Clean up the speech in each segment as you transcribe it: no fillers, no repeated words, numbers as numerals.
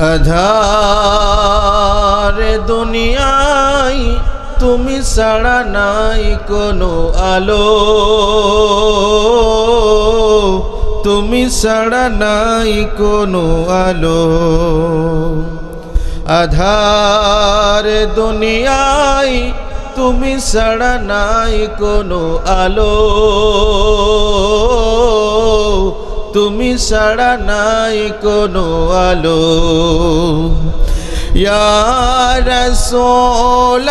আধারে দুনিয়ায় তুমি ছাড়া নাই কোনো আলো, তুমি ছাড়া নাই কোনো আলো। আধারে দুনিয়ায় তুমি ছাড়া নাই কোনো আলো, তুমি ছাড়া নাই কোনো আলো। ইয়া রাসূলুল্লাহ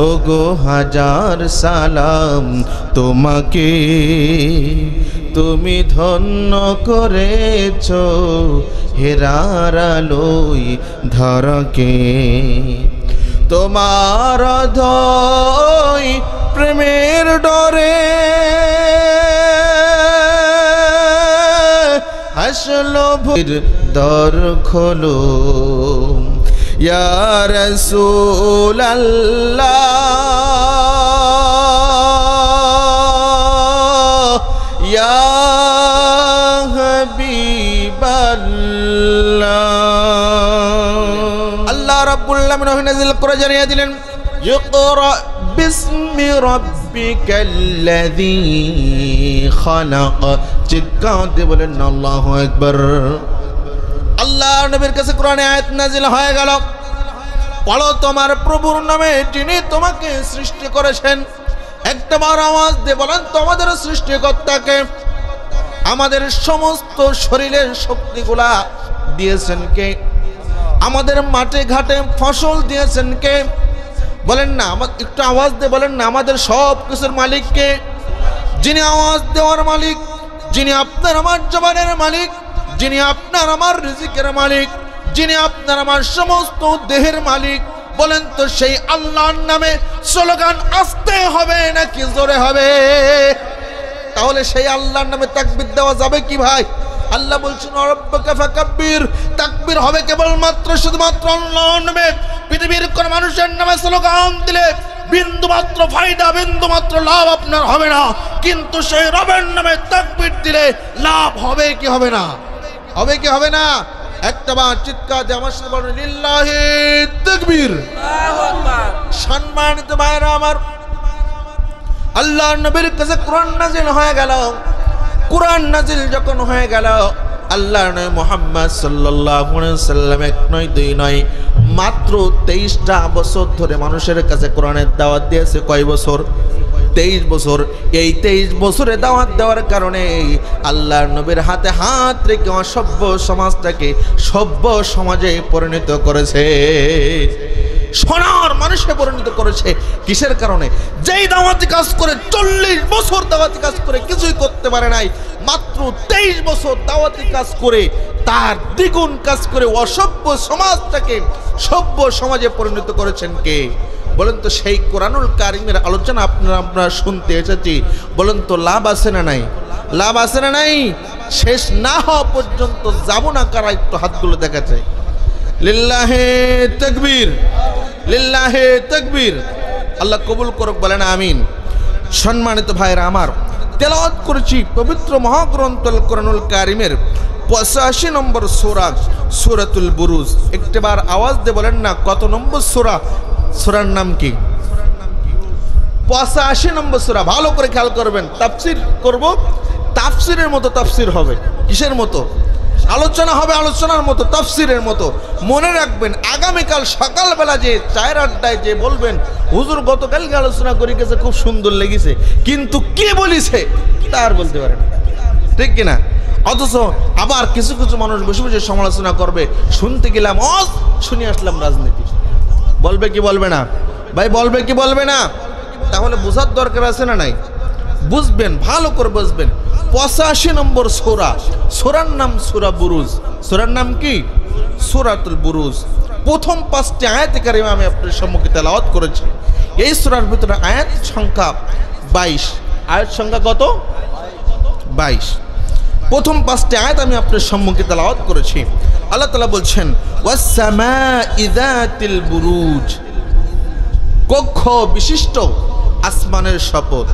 ওগো হাজার সালাম তোমাকে, তুমি ধন্য করেছো হেরার আলোয় ধরকে। তোমার ধই প্রেমের ডরে হাসলো ভূর দর খোলো। ইয়া রাসূলুল্লাহ ইয়া হাবিবাল্লাহ। আল্লাহ রাব্বুল আলামিন নাযিল করে জানিয়ে দিলেন, ইকরা বিসমি রাব্বিকাল্লাযী খালাক। চিৎকার দিয়ে বলেন আল্লাহু আকবার। আল্লাহর নবীর কাছে কোরআনে আয়াত নাযিল হয়ে গেল, পড়ো তোমার প্রভুর নামে যিনি তোমাকে সৃষ্টি করেছেন। একবার আওয়াজ দিয়ে বলেন তোমাদের সৃষ্টিকর্তাকে। আমাদের সমস্ত শরীরের শক্তিগুলা দিয়েছেন কে? আমাদের মাঠে ঘাটে ফসল দিয়েছেন কে? বলেন না, একটু আওয়াজ দিয়ে বলেন না, আমাদের সব কিছুর মালিক কে? যিনি আওয়াজ দেওয়ার মালিক, যিনি আপনার আমার জবানের মালিক, যিনি আপনার আমার রিজিকের মালিক, যিনি আপনার আমার সমস্ত দেহের মালিক। বলেন তো সেই আল্লাহর নামে স্লোগান আসতে হবে নাকি জোরে হবে? তাহলে সেই আল্লাহর নামে তাকবীর দেওয়া যাবে কি ভাই? আল্লাহ বলছেন রব্বাকা ফাকাব্বির। তাকবীর হবে কেবলমাত্র শুধুমাত্র আল্লাহর নামে। পৃথিবীর কোন মানুষের নামে স্লোগান দিলে বিন্দুমাত্র ফায়দা, বিন্দুমাত্র লাভ আপনার হবে না, কিন্তু সেই রবের নামে তাকবীর দিলে লাভ হবে কি হবে না? হবে কি হবে না? একটা বার চিৎকার দিয়ে আমার সাথে বলেন লিল্লাহি তাকবীর। আল্লাহু আকবার। সম্মানিত ভাইরা আমার, আল্লাহর নবীর কাছে কোরআন নাযিল হয়ে গেল। কোরআন নাযিল যখন হয়ে গেল, আল্লাহর নবী মুহাম্মদ সাল্লাল্লাহু আলাইহি ওয়াসাল্লাম এক নয় দুই নয় মাত্র 23টা বছর ধরে মানুষের কাছে কোরআনের দাওয়াত দিয়েছে। কয় বছর? 23 বছর। এই 23 বছরে দাওয়াত দেওয়ার কারণে আল্লাহর নবীর হাতে হাত রেখে অসভ্য সমাজটাকে সভ্য সমাজে পরিণত করেছে, সোনার মানুষে পরিণত করেছে। কিসের কারণে? যেই দাওয়াতি কাজ করে 40 বছর দাওয়াতি কাজ করে কিছুই করতে পারে নাই, মাত্র 23 বছর দাওয়াতি কাজ করে তার দ্বিগুণ কাজ করে অসভ্য সমাজটাকে সভ্য সমাজে পরিণত করেছেন কে? বলেন তো সেই কোরআনুল কারিমের আলোচনা আপনারা শুনতে এসেছি, বলেন তো লাভ আছে না নাই? লাভ আছে না নাই? শেষ না হওয়া পর্যন্ত যাব না কারা? একটু হাতগুলো দেখা যায়। লিল্লাহি তাকবীর, লিল্লাহি তাকবীর। আল্লাহ কবুল করুক, বলেন আমিন। সম্মানিত ভাইরা আমার, তেলাওয়াত করেছি পবিত্র মহাগ্রন্থ আল কোরআনুল কারিমের 85 নম্বর সূরা, সূরাতুল বুরুজ। একবার আওয়াজ দিয়ে বলেন না কত নম্বর সূরা? সূরার নাম কি? 85 নম্বর সূরা। ভালো করে খেয়াল করবেন, তাফসীর করব, তাফসীরের মতো তাফসীর হবে। কিসের মতো? আলোচনা হবে আলোচনার মতো, তাফসীরের মতো। মনে রাখবেন, আগামীকাল সকালবেলা যে চায়ের আড্ডায় যে বলবেন হুজুর গতকালকে আলোচনা করে গেছে খুব সুন্দর লেগেছে, কিন্তু কে বলিছে তা আর বলতে পারে না, ঠিক কিনা? অথচ আবার কিছু কিছু মানুষ বসে বসে সমালোচনা করবে, শুনতে গেলাম শুনে আসলাম রাজনীতি। বলবে কি বলবে না ভাই? বলবে কি বলবে না? তাহলে বোঝার দরকার আছে না নাই? বুঝবেন, ভালো করে বুঝবেন। 85 নম্বর সূরা, সূরার নাম সূরা বুরুজ। সূরার নাম কি? সূরাতুল বুরুজ। প্রথম 5টি আয়াত কারিমা আমি আপনাদের সম্মুখে তেলাওয়াত করেছি। এই সূরার ভিতরে আয়াত সংখ্যা 22। আয়াত সংখ্যা কত? 22। প্রথম 5টি আয়াত আমি আপনাদের সম্মুখে তেলাওয়াত করেছি। আল্লাহ তাআলা বলছেন ওয়াস সামাই যাতিল বুরুজ, কক্ষ বিশিষ্ট আসমানের শপথ।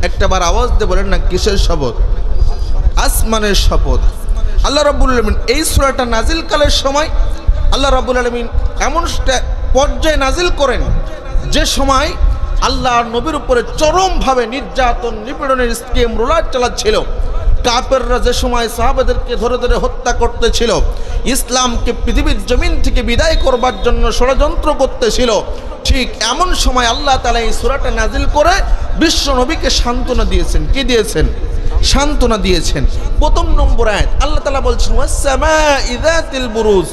একটাবার আওয়াজ দিয়ে বলেন না কিসের শপথ? আসমানের শপথ। আল্লাহ রাব্বুল আলামিন এই সূরাটা নাজিলকালের সময় আল্লাহ রাব্বুল আলামিন এমন পর্যায়ে নাজিল করেন যে সময় আল্লাহর নবীর উপরে চরমভাবে নির্যাতন নিপীড়নের স্কিম রোলার চালাচ্ছিল। কাফেররা যে সময় সাহাবাদেরকে ধরে ধরে হত্যা করতেছিল, ইসলামকে পৃথিবীর জমিন থেকে বিদায় করবার জন্য ষড়যন্ত্র করতেছিল, ঠিক এমন সময় আল্লাহ তাআলা এই সূরাটা নাজিল করে বিশ্ব নবীকে সান্ত্বনা দিয়েছেন। কি দিয়েছেন? সান্ত্বনা দিয়েছেন। প্রথম নম্বর আয়াত আল্লাহ তাআলা বলছেন ওয়াস-সামা'i যাতিল বুরুজ,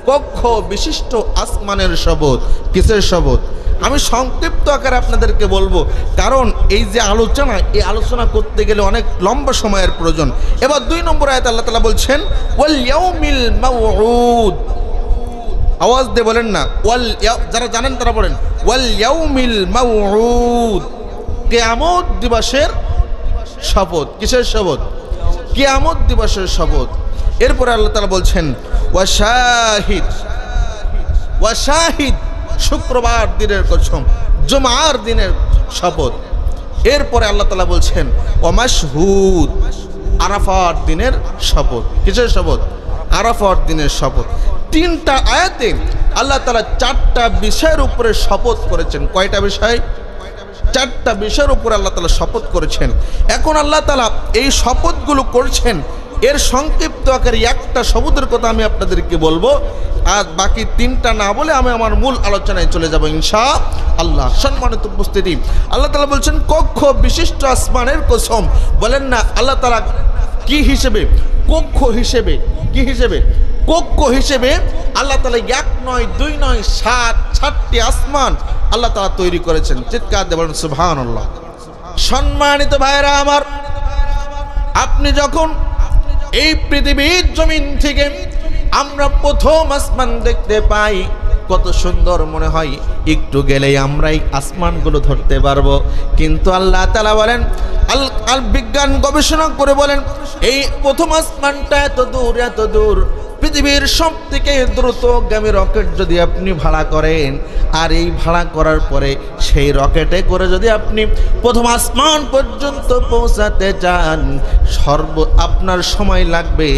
কক্ষ বিশিষ্ট আসমানের শপথ। কিসের শপথ? আমি সংক্ষিপ্ত আকারে আপনাদেরকে বলবো, কারণ এই যে আলোচনা, এই আলোচনা করতে গেলে অনেক লম্বা সময়ের প্রয়োজন। এবার 2 নম্বর আয়াত আল্লাহ তাআলা বলছেন ওয়াল ইয়াউমিল মাউউদ, আওয়াজ দিয়ে বলেন না, যারা জানেন তারা বলেন ওয়াল ইয়াউমিল মাউউদ, কিয়ামত দিবসের শপথ। কিসের শপথ? কিয়ামত দিবসের শপথ। এরপরে আল্লাহ তাআলা বলছেন ওয়াশাহিদ, ওয়াশাহিদ, শুক্রবার দিনের কসম, জুমার দিনের শপথ। এরপরে আল্লাহ তাআলা বলছেন ওয়ামাশহুদ, আরাফাত দিনের শপথ। কিসের শপথ? আরাফাত দিনের শপথ। 3টা আয়াতে আল্লাহ তাআলা 4টা বিষয়ের উপরে শপথ করেছেন। কয়টা বিষয়? 4টা বিষয়ের উপরে আল্লাহ তাআলা শপথ করেছেন। এখন আল্লাহ তাআলা এই শপথগুলো করছেন, এর সংক্ষিপ্ত আকারে একটা শব্দের কথা আমি আপনাদেরকে বলবো, আর বাকি 3টা না বলে আমি আমার মূল আলোচনায় চলে যাব ইনশাআল্লাহ। সম্মানিত উপস্থিতি, আল্লাহ তাআলা বলছেন কক্ষ বিশিষ্ট আসমানের কসম। বলেন না আল্লাহ তাআলা কি হিসেবে? কক্ষ হিসেবে। কি হিসেবে? কক্ষ হিসেবে আল্লাহ তাআলা 1 নয় 2 নয় 7টি আসমান আল্লাহ তাআলা তৈরি করেছেন। চিৎকার দিয়ে বলেন সুবহানাল্লাহ। সম্মানিত ভাইরা আমার, আপনি যখন এই পৃথিবীর জমিন থেকে আমরা প্রথম আসমান দেখতে পাই, কত সুন্দর মনে হয়, একটু গেলেই আমরাই আসমানগুলো ধরতে পারবো। কিন্তু আল্লাহ তাআলা বলেন, আল বিজ্ঞান গবেষণা করে বলেন, এই প্রথম আসমানটা এত দূর, এত দূর, পৃথিবীর সবথেকে দ্রুতগামী রকেট যদি আপনি ভাড়া করেন, আর এই ভাড়া করার পরে সেই রকেটে করে যদি আপনি প্রথম আসমান পর্যন্ত পৌঁছাতে চান, আপনার সময় লাগবে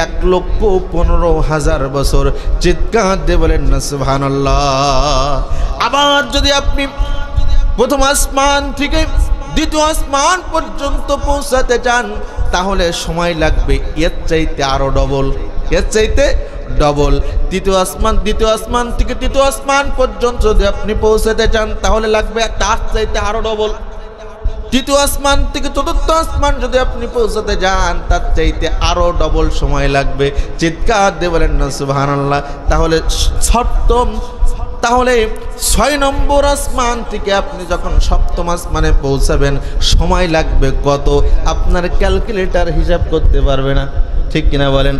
1,15,000 বছর। চিৎকার দিয়ে বলেন না সুবহানাল্লাহ। আবার যদি আপনি প্রথম আসমান থেকে দ্বিতীয় আসমান পর্যন্ত পৌঁছাতে চান, তাহলে সময় লাগবে এর চাইতে আরো ডবল, এর চাইতে ডবল। দ্বিতীয় আসমান থেকে তৃতীয় আসমান পর্যন্ত যদি আপনি পৌঁছাতে চান, তাহলে লাগবে তার চাইতে আরো ডবল। তৃতীয় আসমান থেকে চতুর্থ আসমান যদি আপনি পৌঁছাতে যান, তার চাইতে আরো ডবল সময় লাগবে। চিৎকার দিয়ে বলেন না সুবহানাল্লাহ। তাহলে 6 নম্বর আসমান থেকে আপনি যখন 7ম আসমানে পৌঁছাবেন, সময় লাগবে কত? আপনার ক্যালকুলেটর হিসাব করতে পারবে না। ঠিক কিনা বলেন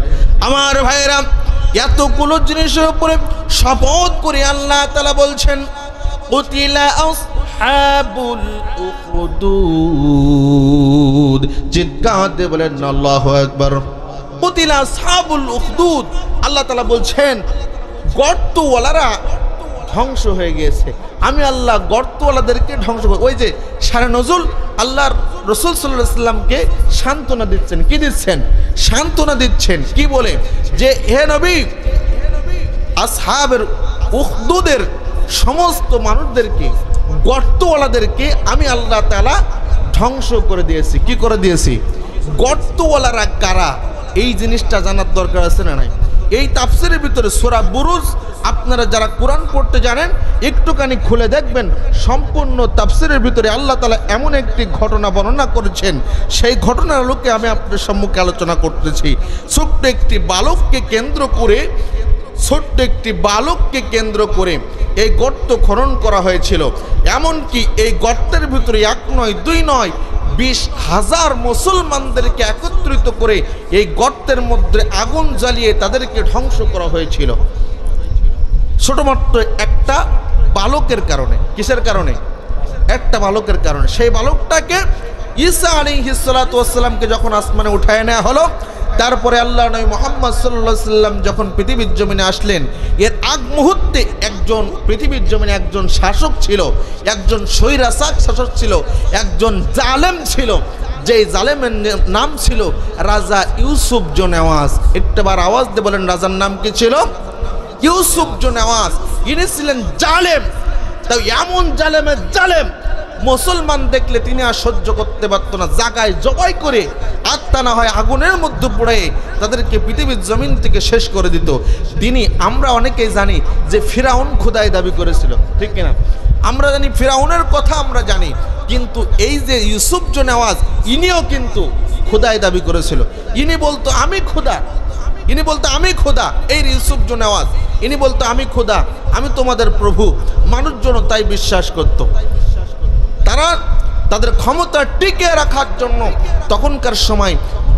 আমার ভাইয়েরা? এতগুলো জিনিসের উপরে শপথ করে আল্লাহ তাআলা বলছেন কুতিলা আসহাবুল উখদুদ। চিৎকার দিয়ে বলেন আল্লাহু আকবার। কুতিলা আসহাবুল উখদুদ, আল্লাহ তাআলা বলছেন গর্তওয়ালারা ধ্বংস হয়ে গিয়েছে। আমি আল্লাহ গর্তওয়ালাদেরকে ধ্বংস করব। ওই যে সারা নজুল আল্লাহর রাসূল সাল্লাল্লাহু আলাইহি ওয়াসাল্লামকে সান্ত্বনা দিচ্ছেন। কি দিচ্ছেন? সান্ত্বনা দিচ্ছেন। কি বলে? যে হে নবী, আসহাবের উখদুদের সমস্ত মানুষদেরকে, গর্তওয়ালাদেরকে আমি আল্লাহ তাআলা ধ্বংস করে দিয়েছি। কি করে দিয়েছি? গর্তওয়ালারা কারা, এই জিনিসটা জানার দরকার আছে না নাই? এই তাফসীরের ভিতরে সূরা বুরুজ, আপনারা যারা কোরআন পড়তে জানেন একটুখানি খুলে দেখবেন, সম্পূর্ণ তাফসীরের ভিতরে আল্লাহ তাআলা এমন একটি ঘটনা বর্ণনা করেছেন, সেই ঘটনার আলোকে আমি আপনাদের সম্মুখে আলোচনা করতেছি। ছোট্ট একটি বালককে কেন্দ্র করে এই গর্ত খনন করা হয়েছিল। এমনকি এই গর্তের ভিতরে 1 নয় 2 নয় 20,000 মুসলমানদেরকে একত্রিত করে এই গর্তের মধ্যে আগুন জ্বালিয়ে তাদেরকে ধ্বংস করা হয়েছিল, ছোটমাত্র একটা বালকের কারণে। কিসের কারণে? একটা বালকের কারণে। সেই বালকটাকে ঈসা আলাইহিস সালাতু ওয়াস সালামকে যখন আসমানে উঠায় নেওয়া হলো, তারপরে আল্লাহ নবী মুহাম্মদ সাল্লাল্লাহু আলাইহি সাল্লাম যখন পৃথিবীর জমিনে আসলেন, এর আগ মুহূর্তে পৃথিবীর জমিনে একজন শাসক ছিল, একজন স্বৈরাচার শাসক ছিল, একজন জালেম ছিল, যে জালেমের নাম ছিল রাজা ইউসুফ জোনেওয়াজ। একটাবার আওয়াজ দিয়ে বলেন রাজার নাম কি ছিল? ইউসুফ জোনেওয়াজ। ইনি ছিলেন জালেম, তাই এমন জালেমের জালেম মুসলমান দেখলে তিনি আর সহ্য করতে পারত না, জাগায় জবাই করে আত্মা না হয় আগুনের মধ্যে পড়ে তাদেরকে পৃথিবীর জমিন থেকে শেষ করে দিত। তিনি আমরা অনেকেই জানি যে ফিরাউন খোদাই দাবি করেছিল, ঠিক কিনা? আমরা জানি ফিরাউনের কথা আমরা জানি, কিন্তু এই যে ইউসুফ জোনেওয়াজ ইনিও কিন্তু খোদাই দাবি করেছিল। ইনি বলতো আমি খোদা, ইনি বলতো আমি খোদা। এই ইউসুফ জোনেওয়াজ ইনি বলতো আমি খোদা, আমি তোমাদের প্রভু। মানুষজন তাই বিশ্বাস করত। তারা তাদের ক্ষমতা টিকিয়ে রাখার জন্য তখনকার সময়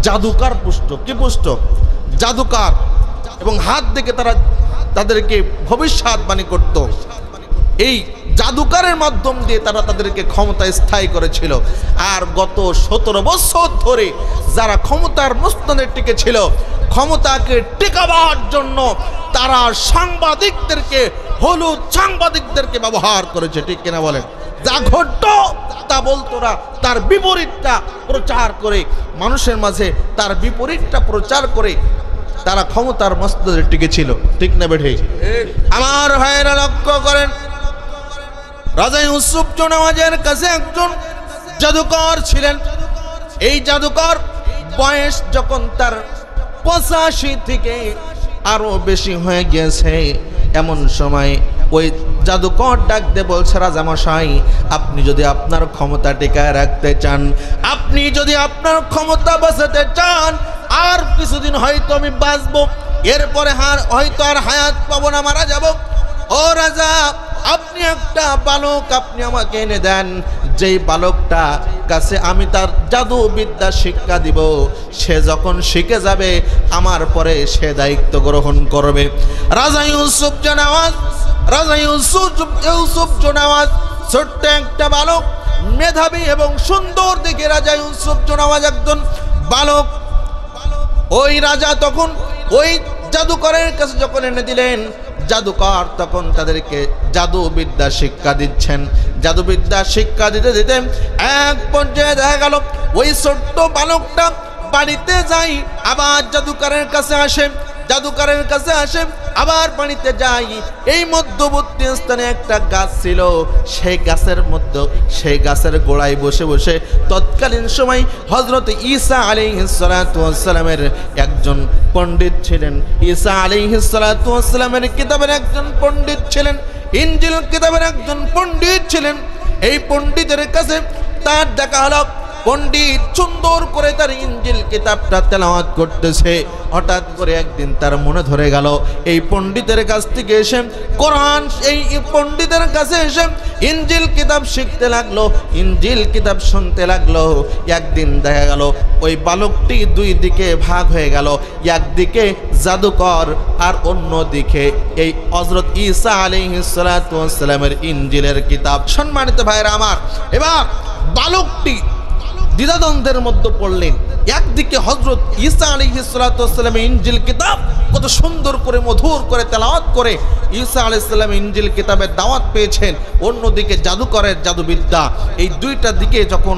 জাদুকার পুষ্ট, কি পুষ্ট? জাদুকার, এবং হাত দেখে তারা তাদেরকে ভবিষ্যৎবাণী করত। এই জাদুকারের মাধ্যম দিয়ে তারা তাদেরকে ক্ষমতা স্থায়ী করেছিল। আর গত 17 বছর ধরে যারা ক্ষমতার মস্তনে টিকে ছিল, ক্ষমতাকে টিকাবার জন্য তারা সাংবাদিকদেরকে, হলুদ সাংবাদিকদেরকে ব্যবহার করেছে, ঠিক কিনা বলেন? যা ঘটত তা বলতো না, তার বিপরীতটা প্রচার করে মানুষের মাঝে তার বিপরীতটা প্রচার করে তারা ক্ষমতার মস্তনে টিকে ছিল, ঠিক না বেঠে? আমার ভাইয়েরা লক্ষ্য করেন, রাজা ইউসুফ জোনেওয়াজের কাছে একজন জাদুকর ছিলেন। এই জাদুকর বয়স যখন তার 85 থেকে আরো বেশি হয়ে গিয়েছে, এমন সময় ওই জাদুকর ডাক দিয়ে বলছে, রাজামশাই আপনি যদি আপনার ক্ষমতা টিকায় রাখতে চান, আপনি যদি আপনার ক্ষমতা বাঁচাতে চান, আর কিছুদিন হয়তো আমি বাঁচবো, এরপরে হয়তো আর হায়াত পাবো না, মারা যাব। ও রাজা, আপনি একটা বালক আপনি আমাকে এনে দেন, যেই বালকটা কাছে আমি তার জাদু বিদ্যা শিক্ষা দিব, সে যখন শিখে যাবে আমার পরে সে দায়িত্ব গ্রহণ করবে। রাজা ইউসুফ জোনেওয়াজ ছোট্ট একটা বালক, মেধাবী এবং সুন্দর দেখে রাজা ইউসুফ জোনেওয়াজ একজন বালক। ওই রাজা তখন ওই জাদুকরের কাছে যখন এনে দিলেন, জাদুকর তখন তাদেরকে জাদুবিদ্যা শিক্ষা দিচ্ছেন। জাদুবিদ্যা শিক্ষা দিতে দিতে এক পর্যায়ে দেখা গেল ওই ছোট্ট বালকটা বাড়িতে যাই, আবার জাদুকরের কাছে আসে, জাদুকরের কাছে আসে, আবার বাড়িতে যাই। এই মধ্যবর্তী স্থানে একটা গাছ ছিল, সেই গাছের গোড়ায় বসে বসে তৎকালীন সময় হযরত ঈসা আলাইহিস সালাতু ওয়াস সালামের একজন পণ্ডিত ছিলেন। ঈসা আলাইহিস সালাতু ওয়াস সালামের কিতাবের একজন পণ্ডিত ছিলেন, ইনজিল কিতাবের একজন পণ্ডিত ছিলেন। এই পণ্ডিতের কাছে তার দেখা হলো, পণ্ডিত সুন্দর করে তার ইনজিল কিতাবটা তেলাওয়াত করতেছে। হঠাৎ করে একদিন তার মনে ধরে গেল এই পণ্ডিতের কাছ থেকে এসে কোরআন, এই পণ্ডিতের কাছে এসে ইনজিল কিতাব শিখতে লাগলো, ইনজিল কিতাব শুনতে লাগলো। একদিন দেখা গেল ওই বালকটি দুই দিকে ভাগ হয়ে গেল, একদিকে জাদুকর আর অন্যদিকে এই হযরত ঈসা আলাইহিস সালাতু ওয়াস সালামের ইনজিলের কিতাব। সম্মানিত ভাইরা আমার, এবার বালকটি দ্বিধাদ্বন্দ্বের মধ্যে পড়লেন। একদিকে হযরত ঈসা আলাইহিস সালাতু ওয়াস সালামের ইনজিল কিতাব কত সুন্দর করে মধুর করে তেলাওয়াত করে ঈসা আলাইহিস সালাম ইনজিল কিতাবের দাওয়াত পেয়েছেন, অন্যদিকে জাদুকরের জাদুবিদ্যা। এই দুইটা দিকে যখন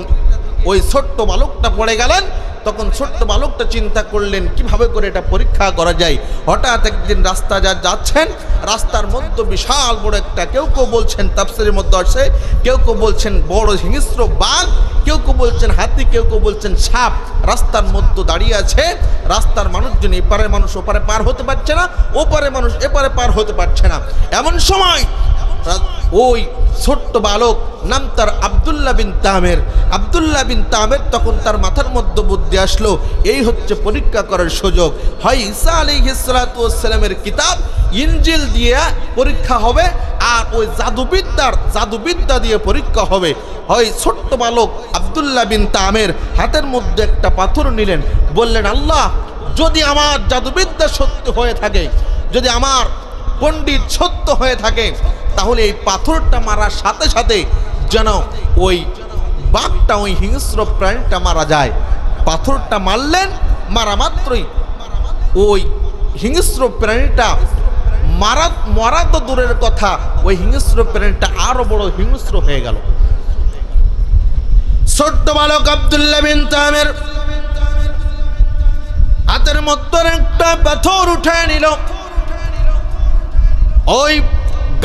ওই ছোট্ট বালকটা পড়ে গেলেন, তখন ছোট্ট বালকটা চিন্তা করলেন কিভাবে করে এটা পরীক্ষা করা যায়। হঠাৎ একদিন রাস্তা যাচ্ছেন, রাস্তার মধ্যে বিশাল বড় একটা, কেউ কেউ বলছেন তাফসীরের মধ্যে আছে, কেউ কেউ বলছেন বড় হিংস্র বাঘ, কেউ কেউ বলছেন হাতি, কেউ কেউ বলছেন সাপ রাস্তার মধ্যে দাঁড়িয়ে আছে। রাস্তার মানুষজন এপারের মানুষ ওপারে পার হতে পারছে না, ওপারে মানুষ এপারে পার হতে পারছে না। এমন সময় ওই ছোট্ট বালক, নাম তার আব্দুল্লাহ বিন তামের, আব্দুল্লাহ বিন তামের তখন তার মাথার মধ্যে বুদ্ধি আসলো, এই হচ্ছে পরীক্ষা করার সুযোগ। হয় ঈসা আলাইহিস সালাতু ওয়াস সালামের কিতাব ইনজিল দিয়ে পরীক্ষা হবে, আর ওই জাদুবিদ্যা দিয়ে পরীক্ষা হবে। হয় ছোট্ট বালক আব্দুল্লাহ বিন তামের হাতের মধ্যে একটা পাথর নিলেন, বললেন, আল্লাহ যদি আমার জাদুবিদ্যা সত্য হয়ে থাকে, যদি আমার পণ্ডিত সত্য হয়ে থাকে, তাহলে এই পাথরটা মারার সাথে সাথে যেন ওই বাঘটা, ওই হিংস্র প্রাণীটা মারা যায়। পাথরটা মারলেন, মারা মাত্রই ওই হিংস্র প্রাণীটা মারা তো দূরের কথা, ওই হিংস্র প্রাণীটা আরো বড় হিংস্র হয়ে গেল। ছোট্ট বালক আব্দুল্লাহ বিন তামির হাতের মধ্যে একটা পাথর উঠায় নিল। ওই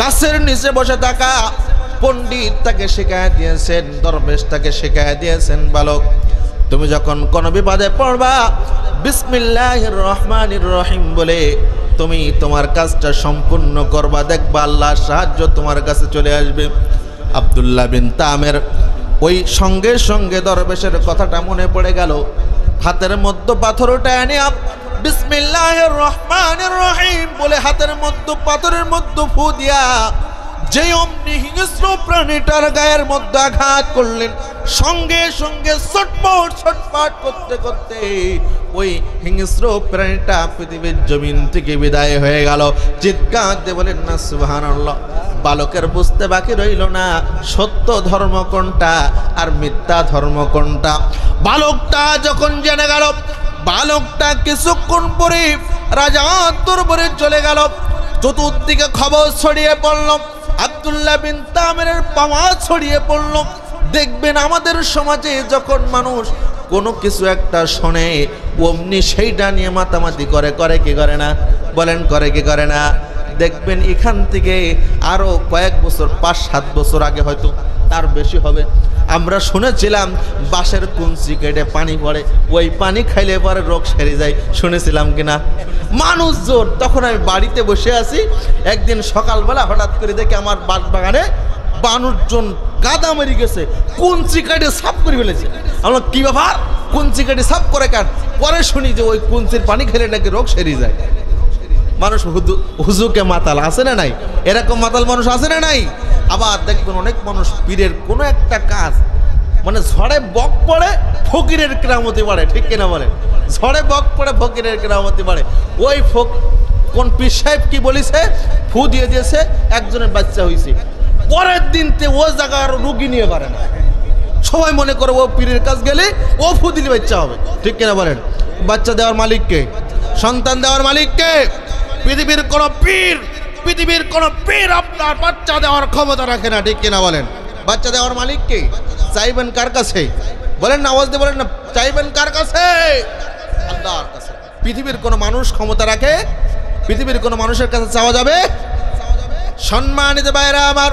গাছের নিচে বসে থাকা পণ্ডিত তাকে শিখায় দিয়েছেন, দরবেশ তাকে শিখায় দিয়েছেন, বালক তুমি যখন কোনো বিপদে পড়বা বিসমিল্লাহির রহমানির রহিম বলে তুমি তোমার কাজটা সম্পূর্ণ করবা, দেখবা আল্লাহর সাহায্য তোমার কাছে চলে আসবে। আব্দুল্লাহ বিন তামির ওই সঙ্গে সঙ্গে দরবেশের কথাটা মনে পড়ে গেল। হাতের মধ্যে পাথর উঠায় নিয়ে বিসমিল্লাহির রহমানির রহিম বলে হাতের মধ্যে পাথরের মধ্যে ফু দিয়া যে অমনি হিংস্র প্রাণীটার গায়ের মধ্যে আঘাত করলেন, সঙ্গে সঙ্গে ছটফট ছটফট করতে করতে ওই হিংস্র প্রাণীটা পৃথিবীর জমিন থেকে বিদায় হয়ে গেল। চিৎকার দিয়ে বলেন না সুবহানাল্লাহ। বালকের বুঝতে বাকি রইল না সত্য ধর্ম কোনটা আর মিথ্যা ধর্ম কোনটা। বালকটা যখন জেনে গেল, বালকটা কিছুক্ষণ পরে রাজার দরবারে চলে গেল। চতুর্দিকে খবর ছড়িয়ে পড়ল, আব্দুল্লাহ বিন তামিরের পাওয়া ছড়িয়ে পড়ল। দেখবেন আমাদের সমাজে যখন মানুষ কোনো কিছু একটা শোনে অমনি সেইটা নিয়ে মাতামাতি করে, করে কি করে না বলেন, করে কি করে না? দেখবেন এখান থেকে আরো কয়েক বছর 5-7 বছর আগে হয়তো তার বেশি হবে, আমরা শুনেছিলাম বাঁশের কুঞ্চি কেটে পানি পড়ে, ওই পানি খাইলে পরে রোগ সেরে যায়, শুনেছিলাম কিনা? মানুষ জোর। তখন আমি বাড়িতে বসে আছি, একদিন সকালবেলা হঠাৎ করে দেখি আমার বাঁশ বাগানে মানুষজন কাদা মেরে গেছে, কুঞ্চি কেটে সাফ করে ফেলেছে। আমরা কি ব্যাপার, কুঞ্চি কেটে সাফ করে কাট? পরে শুনি যে ওই কুঞ্চির পানি খেলে নাকি রোগ সেরে যায়। মানুষ হুজুকে মাতাল আছে না নাই? এরকম মাতাল মানুষ আছে না নাই? আবার দেখবেন অনেক মানুষ পীরের কোনো একটা কাজ মানে ঝড়ে বক পড়ে ফকিরের কেরামতি বাড়ে, ঠিক কিনা বলেন? ঝড়ে বক পড়ে ফকিরের কেরামতি বাড়ে। ওই কোন পীর সাহেব কি বলিছে, ফু দিয়ে দিয়েছে, একজনের বাচ্চা হয়েছে, পরের দিনতে ও জায়গার রুগী নিয়ে পারে না। সবাই মনে করে ও পীরের কাজ গেলে ও ফু দিলে বাচ্চা হবে, ঠিক কিনা বলেন? বাচ্চা দেওয়ার মালিককে, সন্তান দেওয়ার মালিককে। পৃথিবীর কোন পীর আপনার বাচ্চা দেওয়ার ক্ষমতা রাখে না, ঠিক কিনা বলেন? বাচ্চা দেওয়ার মালিককে। চাইবেন কার কাছে বলেন না? আওয়াজ দিয়ে বলেন না, চাইবেন কার কাছে? আল্লাহর কাছে। পৃথিবীর কোন মানুষ ক্ষমতা রাখে? পৃথিবীর কোন মানুষের কাছে চাওয়া যাবে? সম্মানিত ভাইরা আমার,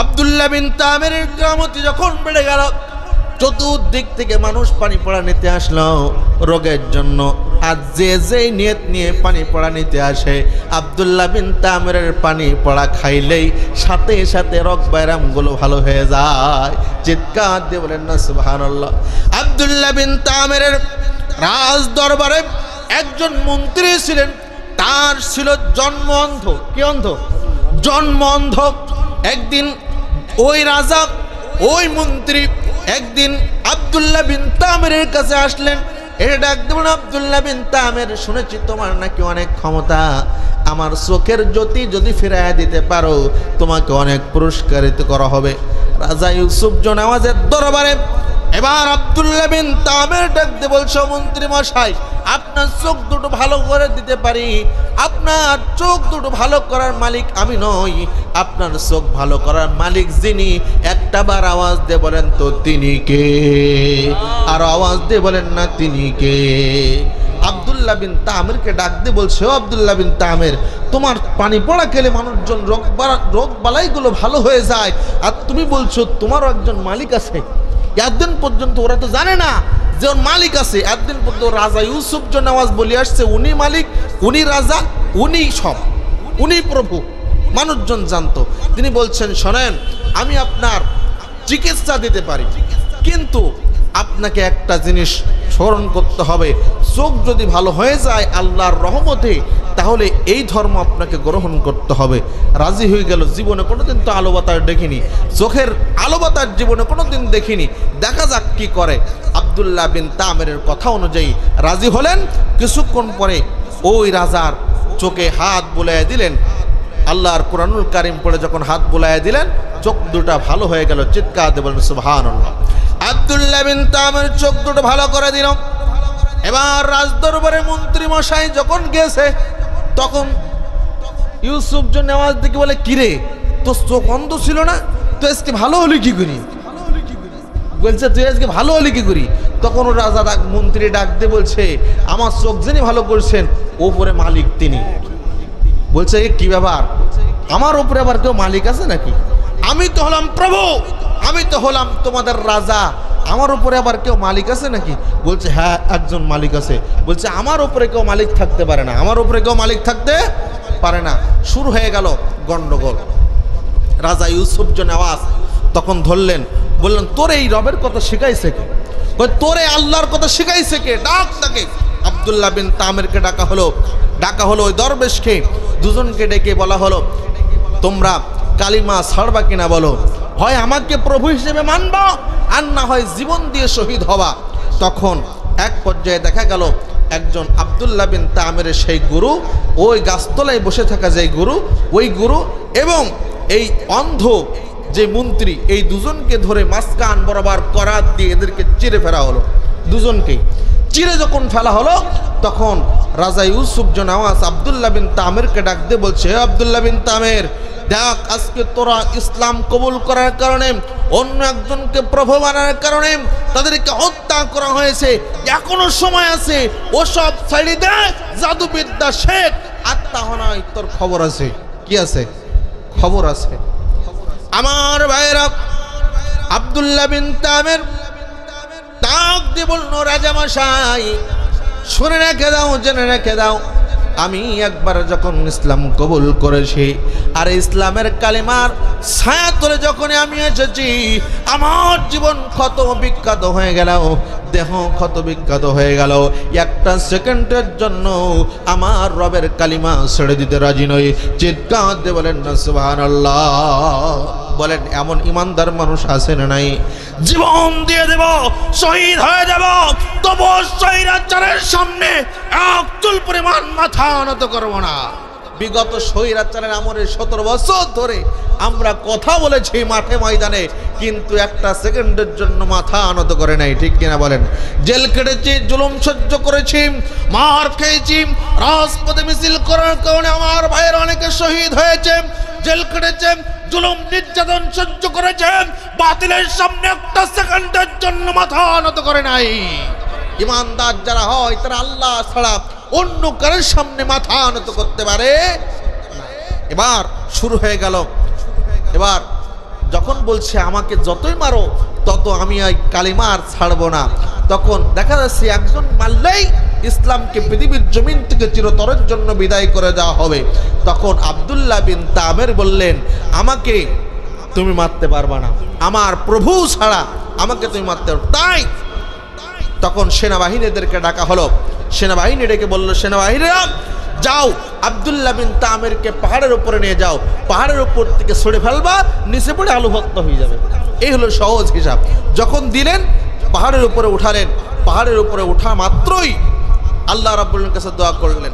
আব্দুল্লাহ বিন তামিরের কেরামতি যখন বেড়ে গেল, চতুর্দিক থেকে মানুষ পানি পড়া নিতে আসলো রোগের জন্য। আর যে নিয়ত নিয়ে পানি পড়া নিতে আসে, আব্দুল্লাহ বিন তামিরের পানি পড়া খাইলেই সাথে সাথে রোগ ব্যায়ামগুলো ভালো হয়ে যায়। চিৎকার দিয়ে বলেন না সুবহানাল্লাহ। আব্দুল্লাহ বিন তামিরের রাজ দরবারে একজন মন্ত্রী ছিলেন, তার ছিল জন্ম অন্ধ। কি অন্ধ? জন্ম অন্ধ। একদিন ওই রাজা, ওই মন্ত্রী একদিন আব্দুল্লাহ বিন তামিরের কাছে আসলেন। এটা ডাক দেবেন, আব্দুল্লাহ বিন তামির, শুনেছি তোমার নাকি অনেক ক্ষমতা, আমার চোখের জ্যোতি যদি ফিরাইয়া দিতে পারো তোমাকে অনেক পুরস্কারিত করা হবে। রাজা ইউসুফ জনাওয়াজের দরবারে এবার আব্দুল্লাহ বিন তামির ডাক দিয়ে বলছো, মন্ত্রী মশাই, আপনার চোখ দুটো ভালো করে দিতে পারি, আপনার চোখ দুটো ভালো করার মালিক আমি নই, আপনার চোখ ভালো করার মালিক যিনি, একটা বার আওয়াজ দিয়ে বলেন তো তিনি কে? আর আওয়াজ দিয়ে বলেন না তিনি কে? আব্দুল্লাহ বিন তামিরকে ডাক দিয়ে বলছে, ও আব্দুল্লাহ বিন তামির, তোমার পানি পড়া খেলে মানুষজন রোগ বালাইগুলো ভালো হয়ে যায়, আর তুমি বলছো তোমারও একজন মালিক আছে। এতদিন পর্যন্ত ওরা তো জানে না যে ওর মালিক আছে। একদিন পর্যন্ত রাজা ইউসুফ জনাওয়াজ বলে আসছে উনি মালিক, উনি রাজা, উনি সব, উনি প্রভু। মানুষজন জানতো। তিনি বলছেন, শোনেন, আমি আপনার চিকিৎসা দিতে পারি, কিন্তু আপনাকে একটা জিনিস স্মরণ করতে হবে, চোখ যদি ভালো হয়ে যায় আল্লাহর রহমতে, তাহলে এই ধর্ম আপনাকে গ্রহণ করতে হবে। রাজি হয়ে গেল। জীবনে কোনোদিন তো আলো বাতাস দেখিনি, চোখের আলো বাতাস জীবনে কোনোদিন দেখিনি, দেখা যাক কি করে। আব্দুল্লাহ বিন তামিরের কথা অনুযায়ী রাজি হলেন। কিছুক্ষণ পরে ওই রাজার চোখে হাত বুলাইয়া দিলেন। আল্লাহর কুরআনুল কারীম পড়ে যখন হাত বুলাইয়া দিলেন, চোখ দুটা ভালো হয়ে গেল। চিৎকার দিয়ে বলেন সুবহানাল্লাহ। আব্দুল্লাহ বিন তামির চোখ দুটো ভালো করে দিল। এবার রাজদরবারে মন্ত্রী মশাই যখন গেছে, তখন ইউসুফ জন্য আওয়াজ দিকে বলে, কিরে, তোর চোখ অন্ধ ছিল না, তো আজকে ভালো হলি কি করি? বলছে তুই আজকে ভালো হলি কি করি? তখন ও রাজা মন্ত্রী ডাক দিয়ে বলছে আমার চোখ যিনি ভালো করছেন ওপরে মালিক তিনি। বলছে এ কি ব্যাপার, আমার ওপরে আবার কেউ মালিক আছে নাকি? আমি তো হলাম প্রভু, আমি তো হলাম তোমাদের রাজা, আমার উপরে আবার কেউ মালিক আছে নাকি? বলছে হ্যাঁ একজন মালিক আছে। বলছে আমার উপরে কেউ মালিক থাকতে পারে না, আমার উপরে কেউ মালিক থাকতে পারে না। শুরু হয়ে গেল গন্ডগোল। রাজা ইউসুফ নওয়াজ তখন ধরলেন, বললেন তোর এই রবের কথা শিখাইছে কে? তোরে আল্লাহর কথা শিখাইছে কে? ডাক তাকে। আব্দুল্লাহ বিন তামেরকে ডাকা হলো ওই দরবেশকে, দুজনকে ডেকে বলা হলো তোমরা কালিমা ছাড়বা কিনা বলো, হয় আমাকে প্রভু হিসেবে মানবা আর না হয় জীবন দিয়ে শহীদ হবা। তখন এক পর্যায়ে দেখা গেল একজন আব্দুল্লাহ বিন তামেরের সেই গুরু, ওই গাছতলায় বসে থাকা যে গুরু, ওই গুরু এবং এই অন্ধ যে মন্ত্রী, এই দুজনকে ধরে মাঝখান বরাবর করাত দিয়ে এদেরকে চিরে ফেলা হলো। দুজনকেই চিরে যখন ফেলা হলো তখন রাজা ইউসুফ নওয়াজ আব্দুল্লাহ বিন তামেরকে ডাক দিয়ে বলছে, আব্দুল্লাহ বিন তামের দেখ, আজকে তোরা ইসলাম কবুল করার কারণে, অন্য একজনকে প্রভু মানার কারণে তাদেরকে হত্যা করা হয়েছে। এখনো সময় আছে, ওসব ছাড়ি দে, জাদুবিদ্যা শেখ, আত্মা হনায় তোর খবর আছে। কি আছে? খবর আছে। আমার ভাইরা, আব্দুল্লাহ বিন তামের ডাক দিয়ে বলল, রাজামশাই শুনে রেখে দাও, জেনে রেখে দাও, আমি একবার যখন ইসলাম কবুল করেছি আর ইসলামের কালিমার ছায়া তলে যখন আমি এসেছি, আমার জীবন ক্ষত বিখ্যাত হয়ে গেল, দেহ ক্ষত বিখ্যাত হয়ে গেল। একটা সেকেন্ডের জন্য আমার রবের কালিমা ছেড়ে দিতে রাজি নই। চিৎকার দিয়ে বলেন না সুবহানাল্লাহ। বলেন এমন ইমানদার মানুষ আছে না নাই? জীবন দিয়ে দেব, শহীদ হয়ে যাব, তবু স্বৈরাচারের সামনে এক চুল পরিমাণ মাথা নত করব না। বিগত স্বৈরাচারের আমলে 17 বছর ধরে আমরা কথা বলেছি মাঠে ময়দানে, কিন্তু একটা সেকেন্ডের জন্য মাথা নত করে নাই। ঠিক কিনা বলেন? জেল কেটেছি, জুলুম সহ্য করেছি, মার খেয়েছি, রাজপথে মিছিল করার কারণে আমার ভাইয়ের অনেকে শহীদ হয়েছে। জেল কেটেছে, জুলুম নির্যাতন সহ্য করেছে, বাতিলের সামনে একটা সেকেন্ডের জন্য মাথা নত করে নাই। ইমানদার যারা হয় তারা আল্লাহ ছাড়া অন্য কারোর সামনে মাথা নত করতে পারে না। এবার শুরু হয়ে গেল। এবার যখন বলছে আমাকে যতই মারো তত আমি ওই কালিমা আর ছাড়বো না, তখন দেখা যাচ্ছে একজন মারলেই ইসলামকে পৃথিবীর জমিন থেকে চিরতরের জন্য বিদায় করে দেওয়া হবে। তখন আব্দুল্লাহ বিন তামের বললেন, আমাকে তুমি মারতে পারবা না, আমার প্রভু ছাড়া আমাকে তুমি মারতে পারবে। তাই তখন সেনাবাহিনীদেরকে ডাকা হলো। সেনাবাহিনী ডেকে বলল, সেনাবাহিনীরা যাও, আব্দুল্লাহ বিন তামেরকে পাহাড়ের উপরে নিয়ে যাও, পাহাড়ের উপর থেকে ছড়ে ফেলবা, নিচে পড়ে আলু ভর্তা হয়ে যাবে। এই হলো সহজ হিসাব। যখন দিলেন পাহাড়ের উপরে উঠালেন, পাহাড়ের উপরে ওঠা মাত্রই আল্লাহ রাব্বুল আলামিনের কাছে দোয়া করলেন,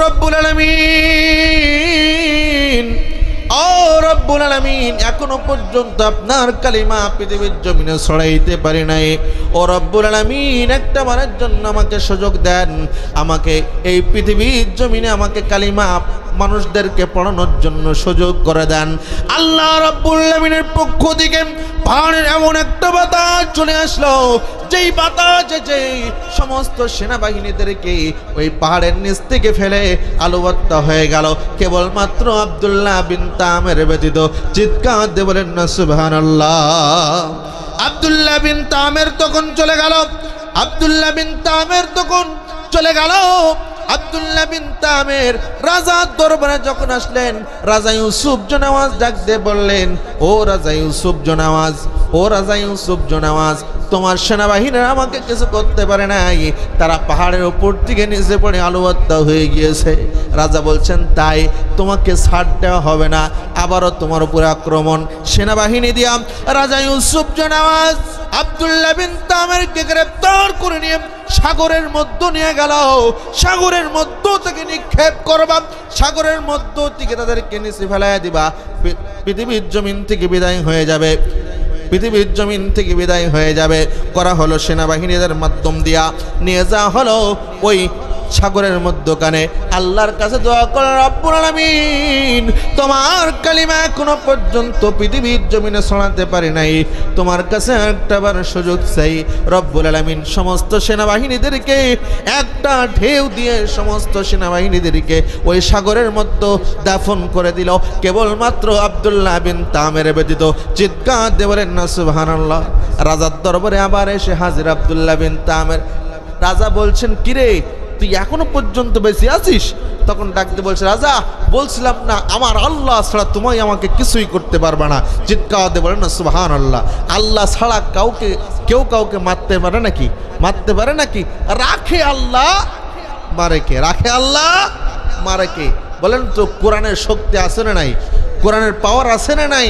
রব্বুল আলামিন, ও রব্বুল আলামিন, এখনো পর্যন্ত আপনার কালিমা পৃথিবীর জমিনে ছড়াইতে পারি নাই। ও রব্বুল আলামিন, একটা বারের জন্য আমাকে সুযোগ দেন, আমাকে এই পৃথিবীর জমিনে আমাকে কালিমা মানুষদেরকে পড়ানোর জন্য সুযোগ করে দেন। আল্লাহ রাব্বুল আলামিনের পক্ষ থেকে পাহাড়ের এমন একটা বাতাস চলে আসলো, যেই বাতাস যে সমস্ত সেনাবাহিনীদেরকে ওই পাহাড়ের নিচ থেকে ফেলে আলুবত্তা হয়ে গেল। কেবলমাত্র আব্দুল্লাহ বিন তামের ব্যতীত। চিৎকার দিয়ে বলেন না সুবহানাল্লাহ। আব্দুল্লাহ বিন তামের তখন চলে গেল। আব্দুল্লাহ বিন তামের তখন চলে গেল। আব্দুল্লাহ বিন তামের রাজার দরবারে যখন আসলেন, রাজা ইউসুফ নওয়াজ ডাক দিয়ে বললেন, ও রাজা ইউসুফ নওয়াজ, ও রাজা ইউসুফ নওয়াজ, তোমার সেনাবাহিনীরা আমাকে কিছু করতে পারে নাই, তারা পাহাড়ের উপর থেকে নিচে পড়ে আলুবত্তা হয়ে গিয়েছে। রাজা বলছেন, তাই তোমাকে ছাড় দেওয়া হবে না, আবারও তোমার উপর আক্রমণ। সেনাবাহিনী দিয়া রাজা ইউসুফ নওয়াজ আব্দুল্লাহ বিন তামেরকে গ্রেফতার করে নিয়ে সাগরের মধ্যে নিয়ে গেল। সাগরের মধ্য থেকে নিক্ষেপ করবা, সাগরের মধ্য থেকে তাদেরকে নিচে ফেলাইয়া দিবা, পৃথিবীর জমিন থেকে বিদায় হয়ে যাবে, পৃথিবীর জমিন থেকে বিদায় হয়ে যাবে। করা হলো সেনাবাহিনীদের মাধ্যম দিয়া নিয়ে যাওয়া হলো ওই সাগরের মধ্যখানে আল্লাহর কাছে দোয়া করে, রব্বুল আলামিন তোমার কালিমা এখনো পর্যন্ত পৃথিবীর জমিনে ছড়াতে পারি নাই, তোমার কাছে একটাবার সুযোগ চাই। রব্বুল আলামিন সমস্ত সেনাবাহিনীদেরকে একটা ঢেউ দিয়ে সমস্ত সেনাবাহিনীদেরকে ওই সাগরের মধ্যে দাফন করে দিল। কেবলমাত্র আব্দুল্লাহ বিন তামের ব্যতীত। চিৎকার দিয়ে বলেন না সুবহানাল্লাহ। রাজার দরবারে আবার এসে হাজির আব্দুল্লাহ বিন তামের। রাজা বলছেন, কিরে তুই এখনো পর্যন্ত বেঁচে আছিস? তখন ডাকতে বলছে, রাজা বলছিলাম না আমার আল্লাহ ছাড়া তুমি আমাকে কিছুই করতে পারবে না। চিৎকার দিয়ে বলেন না সুবহানাল্লাহ। আল্লাহ ছাড়া কেউ কাউকে মারতে পারে নাকি? মারতে পারে নাকি? রাখে আল্লাহ, মারে কে? রাখে আল্লাহ, মারে কে? বলেন তো কোরআনের শক্তি আছে না নাই? কোরআনের পাওয়ার আছে না নাই?